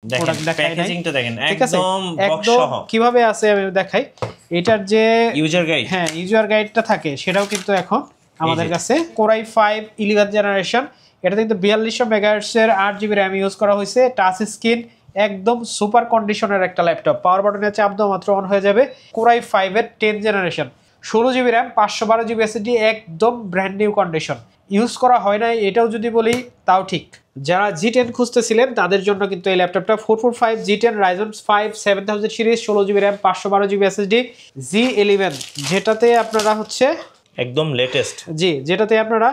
Product দেখাই নাই, প্যাকেজিংটা দেখেন ঠিক আছে, একদম বক্স একদম সহ। কিভাবে আছে আমি দেখাই। এটার যে ইউজার গাইড, হ্যাঁ ইউজার গাইডটা থাকে সেটাও কিন্তু এখন আমাদের কাছে কোরাই 5 11 জেনারেশন। এটাতে কিন্তু 4200 মেগাহার্টজ এর 8GB RAM ইউজ করা হয়েছে, টাচ স্ক্রিন, একদম সুপার কন্ডিশনের একটা ল্যাপটপ। পাওয়ার বাটনে চাপ দাও মাত্র অন হয়ে যাবে। কোরাই 5 এর 10 generation, 16GB RAM, 512GB SSD, একদম ব্র্যান্ড নিউ কন্ডিশন, ইউজ করা হয় নাই এটাও যদি বলি তাও ঠিক। যারা G10 খুঁজতেছিলেন তাদের জন্য কিন্তু এই ল্যাপটপটা 445 G10 Ryzen 5 7000 series, 16GB RAM, 512GB SSD, Z11, যেটাতে আপনারা হচ্ছে একদম লেটেস্ট, জি, যেটাতে আপনারা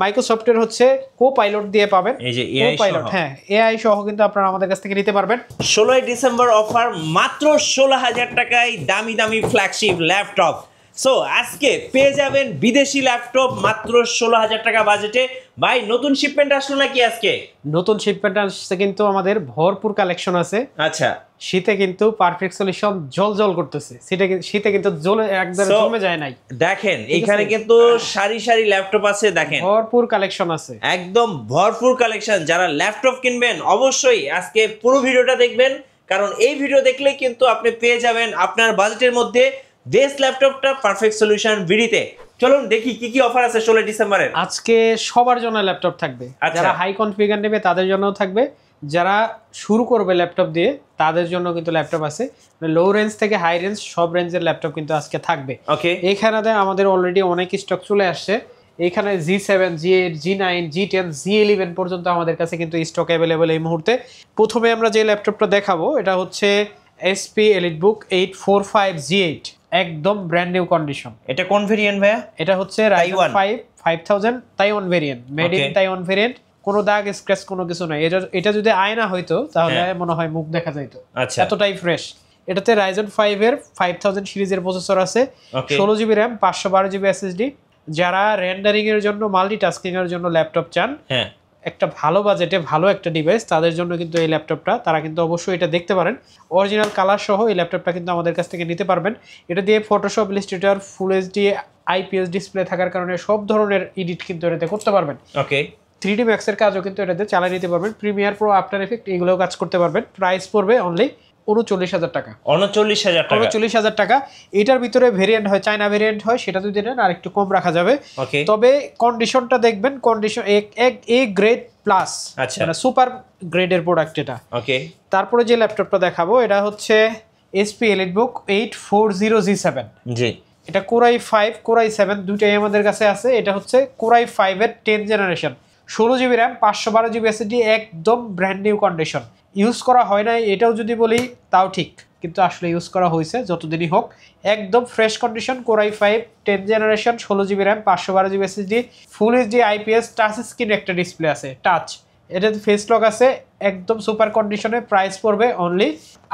মাইক্রোসফটের হচ্ছে কো-পাইলট দিয়ে পাবেন। এই যে এআই কো-পাইলট, হ্যাঁ এআই সহ কিন্তু আপনারা আমাদের কাছ থেকে নিতে পারবেন। 16 ডিসেম্বর অফার, মাত্র 16,000 টাকায় দামি দামি ফ্ল্যাগশিপ ল্যাপটপ। সো আজকে পেয়ে যাবেন বিদেশি ল্যাপটপ মাত্র 16,000 টাকা বাজেটে। ভাই নতুন শিপমেন্ট আসলো নাকি আজকে? নতুন শিপমেন্ট আসছে কিন্তু, আমাদের ভরপুর কালেকশন আছে। আচ্ছা, শীতে কিন্তু পারফেক্ট সলিউশন জল করতেছে, শীতে কিন্তু জ্বলে একদম জমে যায় নাই। দেখেন এখানে কিন্তু সারি সারি ল্যাপটপ আছে, দেখেন ভরপুর কালেকশন আছে, একদম ভরপুর কালেকশন। যারা ল্যাপটপ কিনবেন অবশ্যই আজকে পুরো ভিডিওটা দেখবেন, কারণ এই ভিডিও দেখলেই কিন্তু আপনি পেয়ে যাবেন আপনার বাজেটের মধ্যে বেস্ট ল্যাপটপটা পারফেক্ট সলিউশন ভিডিতে। চলুন দেখি কি কি অফার আছে 16 ডিসেম্বরের। আজকে সবার জন্য ল্যাপটপ থাকবে, যারা হাই কনফিগার নেবে তাদের জন্যও থাকবে, যারা শুরু করবে ল্যাপটপ দিয়ে তাদের জন্য কিন্তু ল্যাপটপ আছে। লো রেঞ্জ থেকে হাই রেঞ্জ সব রেঞ্জের ল্যাপটপ কিন্তু আজকে থাকবে। ওকে, এখানে আমাদের অলরেডি অনেক স্টক চলে আসছে। এখানে G7, G8, G9, G10, G11 পর্যন্ত আমাদের কাছে কিন্তু স্টক অ্যাভেলেবেল এই মুহূর্তে। প্রথমে আমরা যে ল্যাপটপটা দেখাবো এটা হচ্ছে HP EliteBook 845 G8, একদম ব্র্যান্ড নিউ কন্ডিশন। এটা কোন ভেরিয়েন্ট ভাইয়া? এটা হচ্ছে Ryzen 5 5000 Taiwan variant, made in Taiwan variant, কোনো দাগ স্ক্র্যাচ কোনো কিছু নাই। এটা যদি আয়না হইতো তাহলে মনে হয় মুখ দেখা যাইতো, এতটাই ফ্রেশ। এটাতে Ryzen 5 এর 5000 সিরিজের প্রসেসর আছে, 16GB RAM, 512GB SSD। যারা রেন্ডারিং এর জন্য, মাল্টিটাস্কিং এর জন্য ল্যাপটপ চান, একটা ভালো বাজেটে ভালো একটা ডিভাইস, তাদের জন্য কিন্তু এই ল্যাপটপটা, তারা কিন্তু অবশ্যই এটা দেখতে পারেন। অরিজিনাল কালার সহ এই ল্যাপটপটা কিন্তু আমাদের কাছ থেকে নিতে পারবেন। এটা দিয়ে ফটোশপ, ইলাস্ট্রেটর, ফুল এইচডি IPS ডিসপ্লে থাকার কারণে সব ধরনের এডিট কিন্তু এটাতে করতে পারবেন। ওকে, 3D Max এর কাজও কিন্তু এটাতে চালিয়ে নিতে পারবেন। প্রিমিয়ার প্রো, আফটার এফেক্ট এগুলোও কাজ করতে পারবেন। প্রাইস পড়বে অনলি 39,000 টাকা। 39,000 টাকা। এটার ভিতরে ভেরিয়েন্ট হয়, চায়না ভেরিয়েন্ট হয়, সেটা যদি নেন আর একটু কম রাখা যাবে। তবে কন্ডিশনটা দেখবেন, কন্ডিশন এ গ্রেড প্লাস, মানে সুপার গ্রেডের প্রোডাক্ট এটা। ওকে, তারপরে যে ল্যাপটপটা দেখাবো এটা হচ্ছে HP EliteBook 840 G7। জি, এটা কোরাই 5 কোরাই 7 দুইটাই আমাদের কাছে আছে। এটা হচ্ছে কোরাই 5 এর 10 generation, 16GB RAM, 512GB SSD, একদম ব্র্যান্ড নিউ কন্ডিশন, ইউজ করা হয় নাই এটাও যদি বলি তাও ঠিক, কিন্তু আসলে ইউজ করা হয়েছে যতদিনই হোক। একদম fresh condition, core i 5 10 generation, 16GB RAM, 512GB SSD, full HD IPS, touch screen একটা ডিসপ্লে আছে, টাচ, এটাতে ফেস লক আছে, একদম সুপার কন্ডিশনে। প্রাইস পড়বে অনলি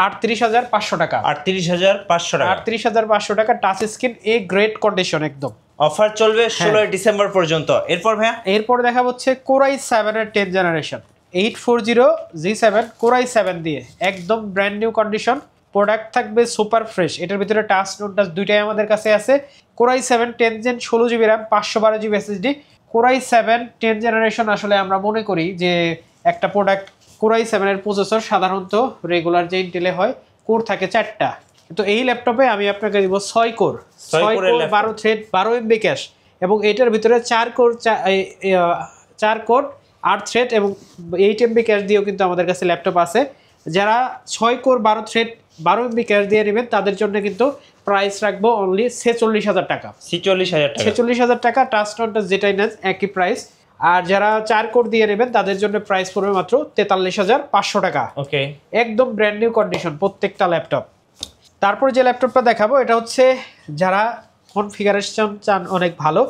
38,500 টাকা। 38,500 টাকা, touch screen, a great condition একদম। অফার চলবে 16 ডিসেম্বর পর্যন্ত। এরপর ভাইয়া, এরপর দেখা হচ্ছে কোরাই 7 এর 10 জেনারেশন, 840 G7 কোরাই 7 দিয়ে, একদম ব্র্যান্ড নিউ কন্ডিশন, প্রোডাক্ট থাকবে সুপার ফ্রেশ। এটার ভিতরে টাচ, নন টাচ দুইটাই আমাদের কাছে আছে। Core i 7 10 gen, 16GB RAM, 512GB SSD। Core i 7 10 generation আসলে আমরা মনে করি যে একটা প্রোডাক্ট, কোরাই 7 এর প্রসেসর সাধারণত রেগুলার যে ইন্টেলে হয় কোর থাকে 4টা, তো এই ল্যাপটপে আমি আপনাকে দিব 6 কোর, 12 থ্রেড, 12 MB ক্যাশ, এবং এটার ভিতরে 4 কোর 8 থ্রেড এবং 8 MB ক্যাশ দিয়েও কিন্তু আমাদের কাছে ল্যাপটপ আছে। যারা 6 কোর 12 থ্রেড 12 MB ক্যাশ দিয়ে নেবেন তাদের জন্য কিন্তু প্রাইস রাখবো অনলি 46,000 টাকা। 46,000 টাকা, টাচ নন টাচ যেটাই নেন একই প্রাইস। আর যারা 4 কোর দিয়ে নেবেন তাদের জন্য প্রাইস পড়বে মাত্র 43,500 টাকা। ওকে, একদম ব্র্যান্ড নিউ কন্ডিশন প্রত্যেকটা ল্যাপটপ। তারপর যে ল্যাপটপটা দেখাবো এটা হচ্ছে যারা কনফিগারেশন চান অনেক ভালো,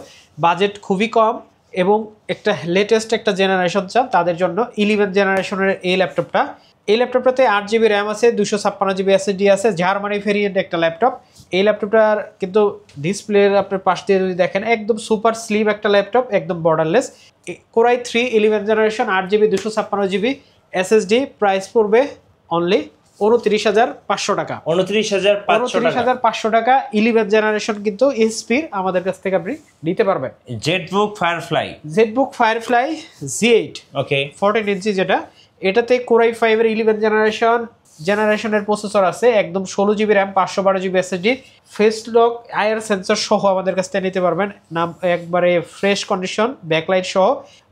বাজেট খুবই কম এবং একটা লেটেস্ট একটা জেনারেশন চান, তাদের জন্য 11 জেনারেশনের এই ল্যাপটপটাতে 8GB RAM আছে, 256GB SSD আছে, জার্মানি ভেরিয়েন্ট একটা ল্যাপটপ। এই ল্যাপটপটার কিন্তু ডিসপ্লের আপনার পাশ দিয়ে যদি দেখেন একদম সুপার স্লিম একটা ল্যাপটপ, একদম borderless. Core i 3 11 generation, 8GB 256GB SSD, price পড়বে অনলি 29,500 টাকা। 29,500 টাকা। 11 জেনারেশন কিন্তু এসপির আমাদের কাছ থেকে আপনি নিতে পারবেন। জেটবুক ফায়ারফ্লাই G8, ওকে 14 ইঞ্চি, যেটা এটাতে Core i5 এর 11 জেনারেশনের প্রসেসর আছে, একদম 16GB RAM 512GB SSD, face lock IR sensor সহ আমাদের কাছ থেকে নিতে পারবেন। নাম একবারে ফ্রেশ কন্ডিশন, ব্যাকলাইট সহ,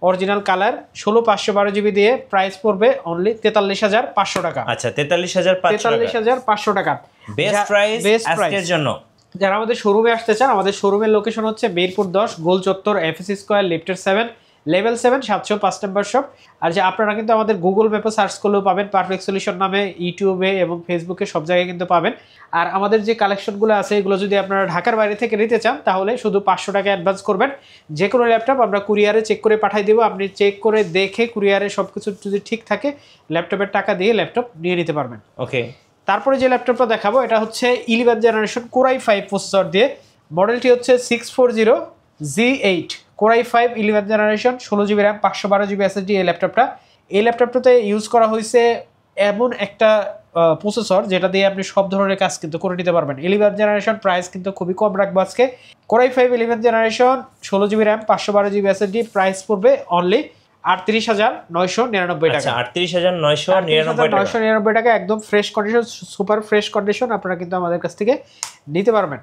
অরিজিনাল কালার, 16/512GB দিয়ে প্রাইস পড়বে অনলি 43,500 টাকা। আচ্ছা 43,500 টাকা বেস্ট প্রাইস আজকের জন্য। যারা আমাদের শোরুমে আসতে চান, আমাদের শোরুমের লোকেশন হচ্ছে মিরপুর 10 গোল চত্বর, এফএসসি স্কয়ার, লিফটের 7, লেভেল 7, 705 নম্বর শপ। আর যে আপনারা কিন্তু আমাদের গুগল ম্যাপে সার্চ করলেও পাবেন পারফেক্ট সলিউশন নামে, ইউটিউবে এবং ফেসবুকে সব জায়গায় কিন্তু পাবেন। আর আমাদের যে কালেকশনগুলো আছে এগুলো যদি আপনারা ঢাকার বাইরে থেকে নিতে চান তাহলে শুধু 500 টাকা অ্যাডভান্স করবেন। যে কোনো ল্যাপটপ আমরা কুরিয়ারে চেক করে পাঠিয়ে দেবো, আপনি চেক করে দেখে কুরিয়ারে সব কিছু যদি ঠিক থাকে ল্যাপটপের টাকা দিয়ে ল্যাপটপ নিয়ে নিতে পারবেন। ওকে, তারপরে যে ল্যাপটপটা দেখাবো এটা হচ্ছে 11 জেনারেশন Core i5 প্রসেসর দিয়ে, মডেলটি হচ্ছে 640Z8 Core i5 11 generation, 16GB RAM 512GB SSD। এই ল্যাপটপটাতে ইউজ করা হয়েছে এমন একটা প্রসেসর যেটা দিয়ে আপনি সব ধরনের কাজ কিন্তু করে নিতে পারবেন। 11 জেনারেশন প্রাইস কিন্তু খুবই কম রাখবো আজকে। Core i5 11 generation, 16GB RAM 512GB SSD, price পড়বে অনলি 38,999 টাকা। 38,999 টাকা, একদম fresh condition, super fresh condition. আপনারা কিন্তু আমাদের কাছ থেকে নিতে পারবেন।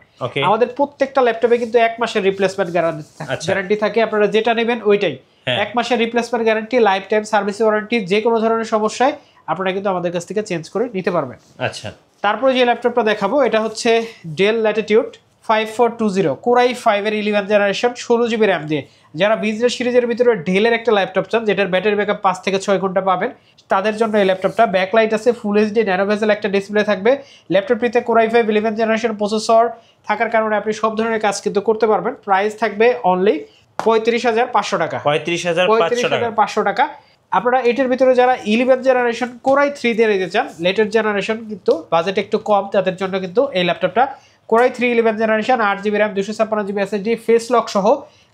আমাদের প্রত্যেকটা ল্যাপটপে কিন্তু 1 মাসের রিপ্লেসমেন্ট গ্যারান্টি থাকে। আপনারা যেটা নেবেন ওইটাই 1 মাসের replacement guarantee, life time service warranty. যে কোনো ধরনের সমস্যায় আপনারা কিন্তু আমাদের কাছ থেকে চেঞ্জ করে নিতে পারবেন। আচ্ছা, তারপরে যে ল্যাপটপটা দেখাবো এটা হচ্ছে ডেল ল্যাটিটিউড 5420 Core i5 এর 11 জেনারেশন, 16GB RAM দিয়ে। যারা বিজনেস সিরিজের ভিতরে ডেলের একটা ল্যাপটপ চান যেটার ব্যাটারি ব্যাকআপ 5 থেকে 6 ঘন্টা পাবেন, তাদের জন্য এই ল্যাপটপটা। ব্যাকলাইট আছে, ফুল এইচডি ন্যানো বেজেল একটা ডিসপ্লে থাকবে। ল্যাপটপটিতে Core i5 11 জেনারেশন প্রসেসর থাকার কারণে আপনি সব ধরনের কাজ কিন্তু করতে পারবেন। প্রাইস থাকবে অনলি 35,500 টাকা। 35,500 টাকা। আপনারা এটার ভিতরে যারা 11 জেনারেশন Core i3 দিয়ে নিতে চান, লেটেস্ট জেনারেশন কিন্তু বাজেট একটু কম, তাদের জন্য কিন্তু এই ল্যাপটপটা Core i3 11 generation, 8GB RAM 256GB SSD, face lock সহ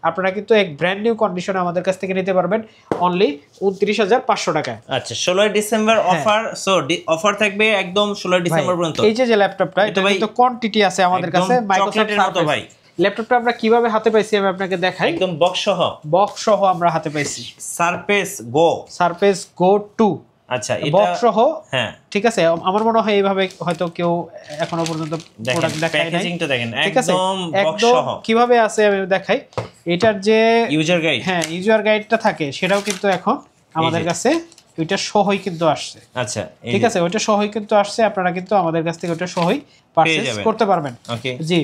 আপনারা কিন্তু এক ব্র্যান্ড নিউ কন্ডিশনে আমাদের কাছ থেকে নিতে পারবেন অনলি 29,500 টাকায়। আচ্ছা, 16 ডিসেম্বর অফার। সো অফার থাকবে একদম 16 ডিসেম্বর পর্যন্ত। এই যে ল্যাপটপটা, এটা কিন্তু কোয়ান্টিটি আছে আমাদের কাছে মাইক্রোসফটের মতো ভাই। ল্যাপটপটা আমরা কিভাবে হাতে পাইছি আমি আপনাকে দেখাই। একদম বক্স সহ আমরা হাতে পাইছি। সারফেস গো 2। আচ্ছা, এটা বক্স সহ। হ্যাঁ, ঠিক আছে। আমার মনে হয় এইভাবে হয়তো কেউ এখনো পর্যন্ত প্রোডাক্ট দেখায় নাই। প্যাকেজিংটা দেখেন, একদম বক্স সহ কিভাবে আছে আমি দেখাই। এটার যে ইউজার গাইড, ইউজার গাইডটা থাকে সেটাও কিন্তু এখন আমাদের কাছে ওইটা সহই কিন্তু আসছে। আচ্ছা, ঠিক আছে, ওইটা সহই কিন্তু আসছে। আপনারা কিন্তু আমাদের কাছ থেকে ওইটা সহই পারচেজ করতে পারবেন। ওকে জি।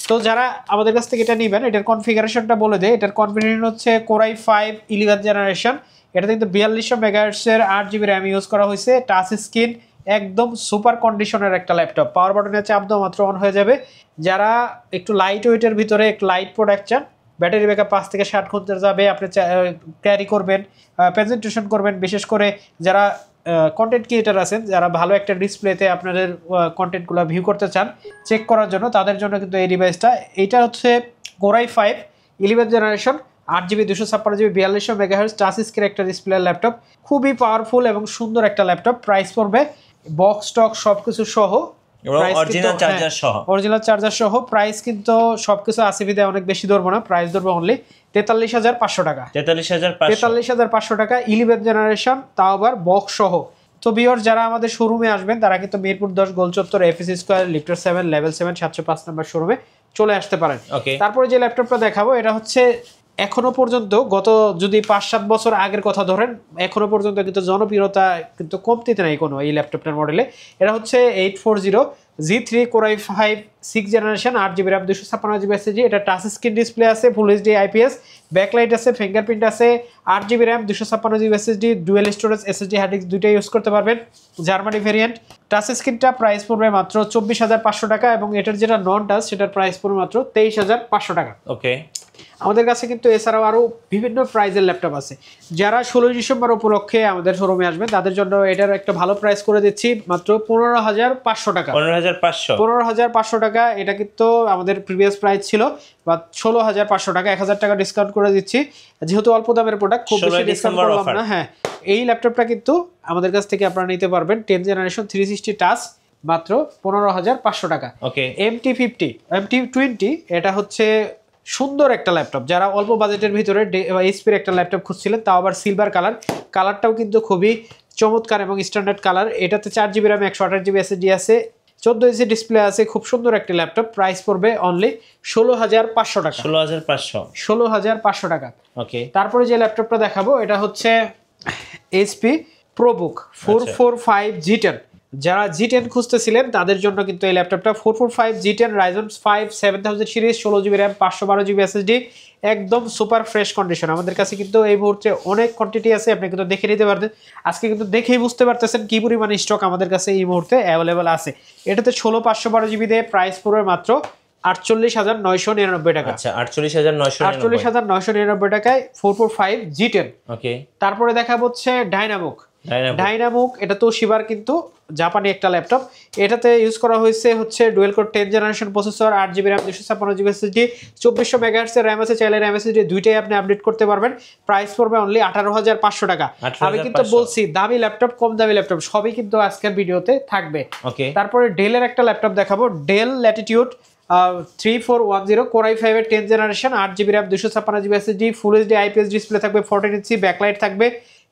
তো যারা আমাদের কাছ থেকে এটা নেবেন, এটার কনফিগারেশনটা বলে দেয়। এটার কনফিগারেশন হচ্ছে Core i5 11 জেনারেশন। এটা কিন্তু 4200 মেগাহার্টজ এর 8GB RAM ইউজ করা হয়েছে। টাচ স্ক্রিন, একদম সুপার কন্ডিশনের একটা ল্যাপটপ। পাওয়ার বাটনে চাপ দাও মাত্র অন হয়ে যাবে। যারা একটু লাইট ওয়েটের ভিতরে একটু লাইট প্রোডাক্ট চান, ব্যাটারি ব্যাকআপ 5 থেকে 60 ঘন্টা যাবে, আপনি ক্যারি করবেন, প্রেজেন্টেশন করবেন। বিশেষ করে যারা কন্টেন্ট ক্রিয়েটার আছেন, যারা ভালো একটা ডিসপ্লেতে আপনাদের কন্টেন্টগুলো ভিউ করতে চান চেক করার জন্য, তাদের জন্য কিন্তু এই ডিভাইসটা। এইটা হচ্ছে Core i5 11 generation, 8GB 256GB 4200 megahertz touch screen একটা ডিসপ্লে ল্যাপটপ। খুবই পাওয়ারফুল এবং সুন্দর একটা ল্যাপটপ। প্রাইস পড়বে বক্স স্টক সবকিছু সহ, অরিজিনাল চার্জার সহ। প্রাইস কিন্তু সবকিছু আছে বিধায় অনেক বেশি ধরবো না, প্রাইস ধরবো অনলি 43,500 টাকা। 43,500 টাকা 11 জেনারেশন, তাও আবার বক্স সহ। তো ভিউয়ার্স, যারা আমাদের শোরুমে আসবেন তারা কিন্তু মিরপুর 10 গোল চত্বর, এফএসসি স্কয়ার, লিফটের 7, লেভেল 7, 705 নম্বর শোরুমে চলে আসতে পারেন। তারপরে যে ল্যাপটপটা দেখাবো এটা হচ্ছে এখনো পর্যন্ত, গত যদি 5-7 বছর আগের কথা ধরেন, এখনো পর্যন্ত কিন্তু জনপ্রিয়তা কিন্তু কমতিতে নাই কোনো এই ল্যাপটপটার মডেলে। এটা হচ্ছে 840Z3 Core i5 6 generation, 8GB RAM 256GB SSD। এটা টাচ স্ক্রিন ডিসপ্লে আছে, ফুল এইচডি IPS, ব্যাকলাইট আছে, ফিঙ্গারপ্রিন্ট আছে, 8GB RAM 256GB SSD, dual storage SSD hard disk দুইটাই ইউজ করতে পারবেন। Germany variant. টাচ স্ক্রিনটা প্রাইস পড়বে মাত্র 24,500 টাকা এবং এটার যেটা নন টাচ সেটার প্রাইস পড়বে মাত্র 23,500 টাকা। ওকে। আমাদের কাছে কিন্তু এছাড়াও আরও বিভিন্ন প্রাইজের ল্যাপটপ আছে। যারা 16 ডিসেম্বর উপলক্ষে আমাদের শোরুমে আসবেন তাদের জন্য এটার একটা ভালো প্রাইস করে দিচ্ছি, মাত্র 15,500 টাকা। 15,500 টাকা। এটা কিন্তু আমাদের প্রিভিয়াস প্রাইস ছিল বা 16,500 টাকা, 1,000 টাকা ডিসকাউন্ট করে দিচ্ছি। যেহেতু অল্প দামের প্রোডাক্ট, খুব বেশি ডিসকাউন্ট করলাম না। হ্যাঁ, এই ল্যাপটপটা কিন্তু আমাদের কাছ থেকে আপনারা নিতে পারবেন 10 জেনারেশন 360 টাচ, মাত্র 15,500 টাকা। ওকে। MT20 এটা হচ্ছে সুন্দর একটা ল্যাপটপ, যারা অল্প বাজেটের ভিতরে এইচপির একটা ল্যাপটপ খুঁজছিলেন, তাও আবার সিলভার কালারটাও কিন্তু খুবই চমৎকার এবং স্ট্যান্ডার্ড কালার। এটাতে 4GB RAM 128GB SSD আছে, 14 ইঞ্চি ডিসপ্লে আছে, খুব সুন্দর একটা ল্যাপটপ। প্রাইস পড়বে অনলি 16,500 টাকা। 16,500 টাকা। ওকে, তারপরে যে ল্যাপটপটা দেখাবো এটা হচ্ছে এইচপি প্রোবুক 445 G10। যারা G10 খুঁজতেছিলেন তাদের জন্য কিন্তু এই ল্যাপটপটা 445 G10 Ryzen 5 7000 series, 16GB RAM 512GB SSD, একদম সুপার ফ্রেশ কন্ডিশন। আমাদের কাছে কিন্তু এই মুহূর্তে অনেক কোয়ান্টিটি আছে, আপনি কিন্তু দেখে নিতে পারবেন। আজকে কিন্তু দেখেই বুঝতে পারতেছেন কি পরিমাণ স্টক আমাদের কাছে এই মুহূর্তে অ্যাভেলেবল আছে। এটাতে 16,512GB দিয়ে প্রাইস পড়বে মাত্র 48,999 টাকা। আচ্ছা, 48,999 টাকায় 445 G10। ওকে, তারপরে দেখা হচ্ছে ডাইনামুক। এটা তো শিবার কিন্তু জাপানি একটা ল্যাপটপ। এটাতে ইউজ করা হয়েছে হচ্ছে dual core 10 generation processor, 8GB RAM 256GB SSD, 2400 MHz এর RAM আছে, চাইলে RAM SSD দুইটাই আপনি আপডেট করতে পারবেন। প্রাইস পড়বে অনলি 18,500 টাকা। আমি কিন্তু বলছি দামি ল্যাপটপ, কম দামি ল্যাপটপ সবই কিন্তু আজকের ভিডিওতে থাকবে। ওকে, তারপরে ডেলের একটা ল্যাপটপ দেখাবো, ডেল ল্যাটিটিউড 3410 Core i5 এর 10 generation, 8GB RAM 256GB SSD, full HD IPS display থাকবে, 14 ইঞ্চি ব্যাকলাইট থাকবে।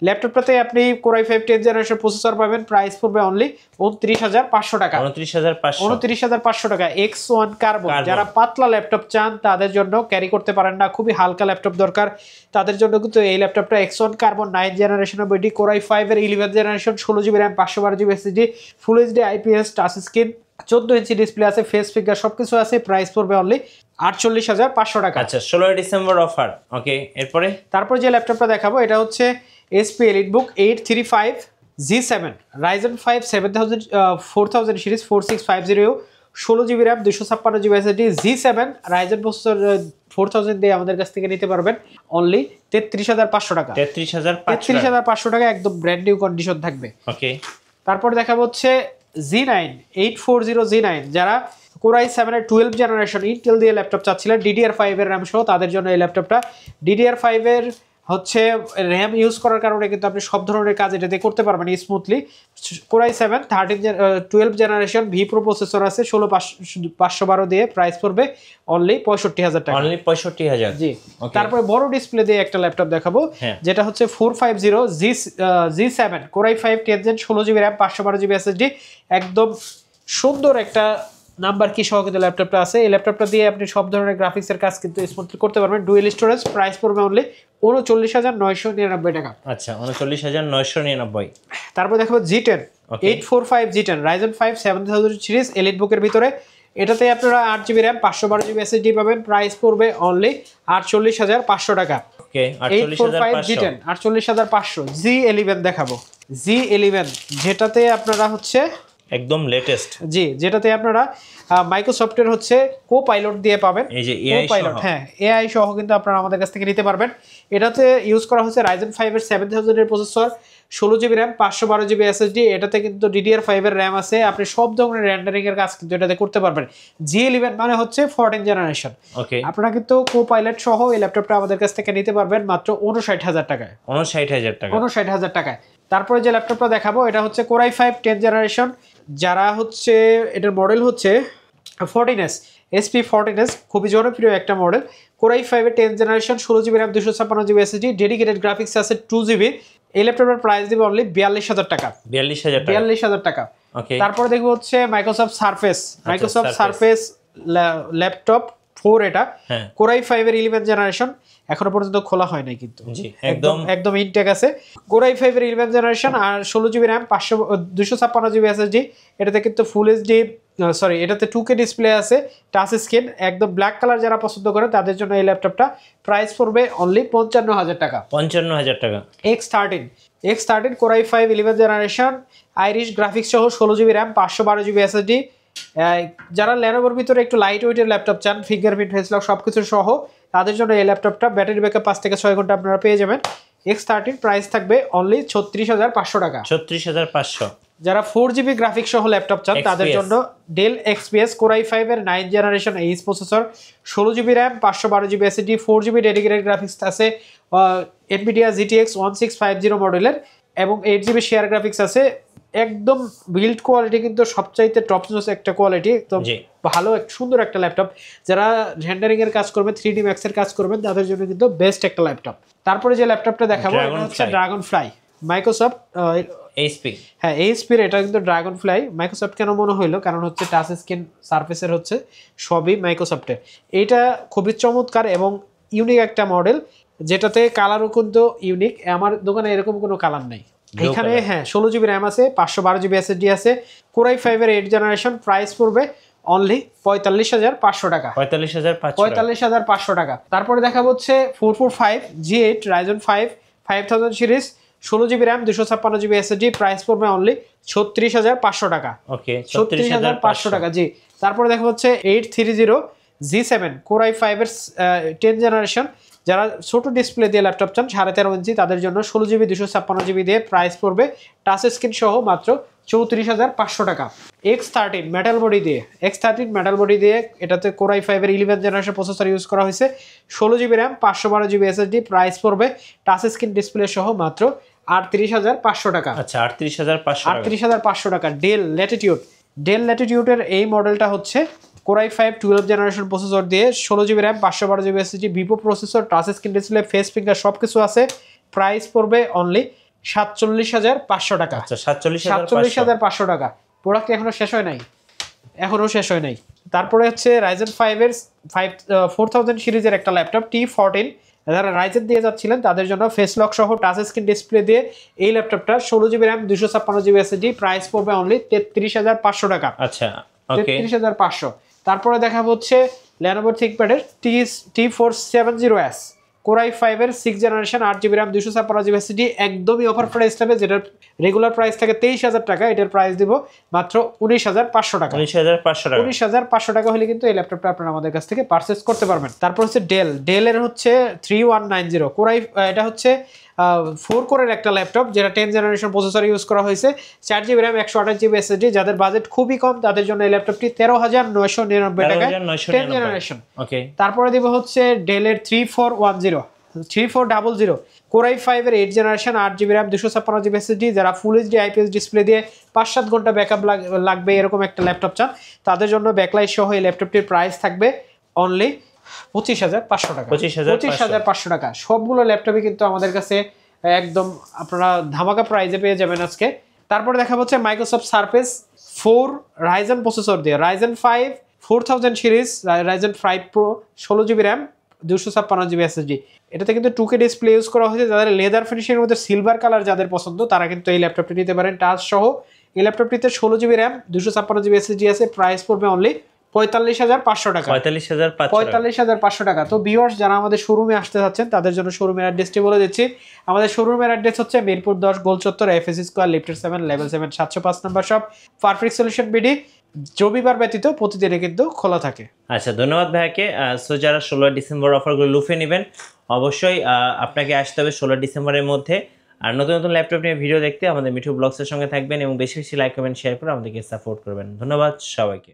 ল্যাপটপটাতে আপনি Core i5 10 জেনারেশন প্রসেসর পাবেন। প্রাইস পড়বে অনলি 29,500 টাকা। 29,500 টাকা। X1 কার্বন, যারা পাতলা ল্যাপটপ চান তাদের জন্য, ক্যারি করতে পারেন না, খুবই হালকা ল্যাপটপ দরকার, তাদের জন্য কিন্তু এই ল্যাপটপটা X1 কার্বন 9 জেনারেশন অফ এডি, Core i5 এর 11 generation, 16GB RAM 512GB SSD, full HD IPS touch screen, 14 inch display আছে, ফেস ফিঙ্গার সবকিছু আছে। প্রাইস পড়বে অনলি 48,500 টাকা। আচ্ছা, 16 ডিসেম্বর অফার। ওকে, এরপরে তারপর যে ল্যাপটপটা দেখাবো এটা হচ্ছে HP EliteBook 835 G7 Ryzen 5 4000 series, 4650, 16GB RAM 256GB SSD, G7 Ryzen processor 4000 দিয়ে আমাদের কাছ থেকে নিতে পারবেন অনলি 33,500 টাকা। 33,500 টাকা, একদম ব্র্যান্ড নিউ কন্ডিশন থাকবে। ওকে, তারপর দেখাবো হচ্ছে Z9 840 Z9, যারা Core i7 এর 12 জেনারেশন ইন্টেল দিয়ে ল্যাপটপ চাচ্ছিলেন, DDR5 এর RAM সহ, তাদের জন্য এই ল্যাপটপটা। DDR5 এর হচ্ছে RAM ইউজ করার কারণে কিন্তু আপনি সব ধরনের কাজ এটাতে করতে পারবেন smoothly. Core i7 12 generation V pro processor আছে, 16,512 দিয়ে প্রাইস পড়বে অনলি 65,000 টাকা। অনলি 65,000। জি। তারপরে বড় ডিসপ্লে দিয়ে একটা ল্যাপটপ দেখাবো, যেটা হচ্ছে 450 G7 Core i5 10 Gen, 16GB RAM 512GB SSD, একদম সুন্দর একটা নাম্বার কি সহ কিন্তু ল্যাপটপটা আছে। এই ল্যাপটপটা দিয়ে আপনি সব ধরনের গ্রাফিক্সের কাজ কিন্তু স্মুথলি করতে পারবেন। ডুয়েল স্টোরেজ, প্রাইস পড়বে অনলি 39,999 টাকা। আচ্ছা, 39,999। তারপর দেখো G10 845 G10 Ryzen 5 7000 series EliteBook এর ভিতরে, এটাতে আপনারা 8GB RAM 512GB SSD পাবেন। প্রাইস পড়বে অনলি 48,500 টাকা। ওকে, 845 G10 48,500। G11 দেখাবো, G11 যেটাতে আপনারা হচ্ছে একদম লেটেস্ট, জি, যেটাতে আপনারা মাইক্রোসফটের হচ্ছে কোপাইলট দিয়ে পাবেন। এই যে এআই কোপাইলট, হ্যাঁ এআই সহ কিন্তু আপনারা আমাদের কাছ থেকে নিতে পারবেন। এটাতে ইউজ করা হচ্ছে Ryzen 5 এর 7000 এর processor, 16GB RAM 512GB SSD, এটাতে কিন্তু DDR5 এর RAM আছে। আপনি সব ধরনের রেন্ডারিং এর কাজ কিন্তু এটাতে করতে পারবেন। G11 মানে হচ্ছে 14 জেনারেশন। ওকে, আপনারা কিন্তু কোপাইলট সহ এই ল্যাপটপটা আমাদের কাছ থেকে নিতে পারবেন মাত্র 59,000 টাকায়। 59,000 টাকায়। তারপরে যে ল্যাপটপটা দেখাবো এটা হচ্ছে Core i5 10 জেনারেশন, যারা হচ্ছে এটার মডেল হচ্ছে 14S SP 14S, খুবই জনপ্রিয় একটা মডেল। Core i5 এর 10 generation, 16GB RAM 256GB SSD, dedicated graphics আছে 2GB। এই ল্যাপটপের প্রাইস দিবে অনলি 42,000 টাকা। 42,000 টাকা। ওকে, তারপরে দেখবো হচ্ছে মাইক্রোসফট সারফেস ল্যাপটপ 4, এটা Core i5 এর 11 জেনারেশন, এখনো পর্যন্ত খোলা হয় নাই কিন্তু, একদম ইনটেক আছে। Core i5 এর 11 জেনারেশন আর 16GB RAM 256GB SSD, এটাতে কিন্তু ফুল এইচডি এটাতে 2K ডিসপ্লে আছে, টাচ স্ক্রিন, একদম ব্ল্যাক কালার যারা পছন্দ করে তাদের জন্য এই ল্যাপটপটা। প্রাইস পড়বে অনলি 55,000 টাকা। 55,000 টাকা। X13 Core i5 11 generation, Irish graphics সহ, 16GB RAM 512GB SSD, যারা ল্যানোভোর ভিতরে একটু লাইট ওয়েটের ল্যাপটপ চান, ফিঙ্গারপ্রিন্ট ফেস লক সবকিছু সহ, তাদের জন্য এই ল্যাপটপটা। ব্যাটারি ব্যাকআপ 5 থেকে 6 ঘন্টা আপনারা পেয়ে যাবেন। X13 প্রাইস থাকবে অনলি 36,500 টাকা। 36,500। যারা 4GB গ্রাফিক্স সহ ল্যাপটপ চান তাদের জন্য ডেল XPS Core i5 এর 9 generation H processor, 16GB RAM 512GB SSD, 4GB dedicated graphics আছে, NVIDIA GTX 1650 মডেলের, এবং 8GB শেয়ার গ্রাফিক্স আছে, একদম বিল্ড কোয়ালিটি কিন্তু সবচাইতে টপ নচ একটা কোয়ালিটি, তো ভালো সুন্দর একটা ল্যাপটপ। যারা রেন্ডারিং এর কাজ করবেন, 3D Max এর কাজ করবেন, তাদের জন্য কিন্তু বেস্ট একটা ল্যাপটপ। তারপরে যে ল্যাপটপটা দেখাবো এটা হচ্ছে ড্রাগন ফ্লাই, মাইক্রোসফট এইচপি। হ্যাঁ এইচপির, এটা কিন্তু ড্রাগন ফ্লাই। মাইক্রোসফট কেন মনে হইলো, কারণ হচ্ছে টাচ স্ক্রিন সারফেসের হচ্ছে সবই মাইক্রোসফটের। এইটা খুবই চমৎকার এবং ইউনিক একটা মডেল, যেটাতে কালারও কিন্তু ইউনিক। আমার দোকানে এরকম কোনো কালার নাই। এখানে হ্যাঁ 16 জিবি র্যাম আছে, 512 জিবি এসএসডি আছে, Core i5 এর 8 জেনারেশন, প্রাইস পড়বে অনলি 45,500 টাকা। 45,500 টাকা। তারপরে দেখা হচ্ছে 445 G8 Ryzen 5 5000 series, 16 GB RAM, 256 GB SSD, price পড়বে অনলি 36,500 টাকা। ওকে 36,500 টাকা জি। তারপরে দেখা হচ্ছে 830 G7 Core i5 এর 10 জেনারেশন, যারা ছোট ডিসপ্লে দিয়ে ল্যাপটপ চান 13.5 ইঞ্চি, তাদের জন্য 16 জিবি 256 জিবি দিয়ে প্রাইস পড়বে টাচ স্ক্রিন সহ মাত্র 34,500 টাকা। X13 মেটাল বডি দিয়ে, এটাতে Core i5 এর 11 জেনারেশন প্রসেসর ইউজ করা হয়েছে, 16 GB RAM, 512 GB SSD, price পড়বে টাচ স্ক্রিন ডিসপ্লে সহ মাত্র 38,500 টাকা। আচ্ছা 38,500 টাকা। ডেল ল্যাটিটিউডের এই মডেলটা হচ্ছে Core i5 12 জেনারেশন প্রসেসর দিয়ে, 16 GB RAM, 512 GB SSD, Vivo processor, touch screen display, face finger সবকিছু আছে, প্রাইস পড়বে অনলি 47,500 টাকা। আচ্ছা 47,500 টাকা। প্রোডাক্ট এখনো শেষ হয় নাই। তারপরে হচ্ছে Ryzen 5 এর 4000 সিরিজের একটা ল্যাপটপ T14, যারা রাইজেন দিয়ে যাচ্ছিলেন তাদের জন্য ফেস লক সহ টাচ স্ক্রিন ডিসপ্লে দিয়ে এই ল্যাপটপটা, 16 GB RAM, 256 GB SSD, price পড়বে অনলি 33,500 টাকা। আচ্ছা ওকে 33,500। তারপরে দেখা হচ্ছে Lenovo ThinkPad-এর T470S Core i5 এর 6 generation, 8 GB RAM, 256 GB SSD, একদমই অফার প্রাইস থাকবে, যেটার রেগুলার প্রাইস থাকে 23,000 টাকা, এটার প্রাইস দিব মাত্র 19,500 টাকা। 19,500 টাকা হলে কিন্তু এই ল্যাপটপটা আপনারা আমাদের কাছ থেকে পারচেজ করতে পারবেন। তারপর হচ্ছে ডেলের হচ্ছে 3190 এটা হচ্ছে 4 কোরের একটা ল্যাপটপ, যেটা 10 জেনারেশন প্রসেসর ইউজ করা হয়েছে, 4 জিবি র্যাম, 128 জিবি এসএসডি। যাদের বাজেট খুবই কম তাদের জন্য এই ল্যাপটপটি 13,999 টাকা, 10 জেনারেশন। ওকে তারপরে দিব হচ্ছে ডেলের 3400 Core i5 এর 8 generation, 8 GB RAM, 256 GB SSD. যারা ফুল এইচডি আইপিএস ডিসপ্লে দিয়ে 5-7 ঘন্টা ব্যাকআপ লাগবে এরকম একটা ল্যাপটপ চান, তাদের জন্য ব্যাকলাইট সহ এই ল্যাপটপটির প্রাইস থাকবে অনলি 25,500 টাকা। 25,500 টাকা। সবগুলো ল্যাপটপই কিন্তু আমাদের কাছে একদম আপনারা ধামাকা প্রাইসে পেয়ে যাবেন আজকে। তারপরে দেখা হচ্ছে মাইক্রোসফট সারফেস 4 রাইজেন প্রসেসর দিয়ে, Ryzen 5 4000 series, Ryzen 5 Pro, 16 GB RAM, 256 GB SSD. এটাতে কিন্তু 2K ডিসপ্লে ইউজ করা হয়েছে। যাদের লেদার ফিনিশিংয়ের মধ্যে সিলভার কালার যাদের পছন্দ, তারা কিন্তু এই ল্যাপটপটি নিতে পারেন টাচ সহ। এই ল্যাপটপটিতে 16 জিবি র্যাম, 256 জিবি এসএসডি আছে, প্রাইস পড়বে অনলি 45,500 টাকা। 45,500 টাকা। তো ভিউয়ার্স, যারা আমাদের শোরুমে আসতে যাচ্ছেন তাদের জন্য শোরুমের অ্যাড্রেসটি বলে দিচ্ছি। আমাদের শোরুমের অ্যাড্রেস হচ্ছে মিরপুর 10 গোল চত্বর, FSC স্কয়ার, লিফটের 7, লেভেল 7, 705 নম্বর শপ, পারফেক্ট সলিউশন বিডি। রবিবার ব্যতীত প্রতিদিনে কিন্তু খোলা থাকে। আচ্ছা ধন্যবাদ ভাইয়াকে। সো যারা 16 ডিসেম্বর অফারগুলো লুফে নেবেন, অবশ্যই আপনাকে আসতে হবে 16 ডিসেম্বরের মধ্যে। আর নতুন নতুন ল্যাপটপ নিয়ে ভিডিও দেখতে আমাদের মিঠু ব্লগসের সঙ্গে থাকবেন এবং বেশি বেশি লাইক কমেন্ট শেয়ার করে আমাদেরকে সাপোর্ট করবেন। ধন্যবাদ সবাইকে।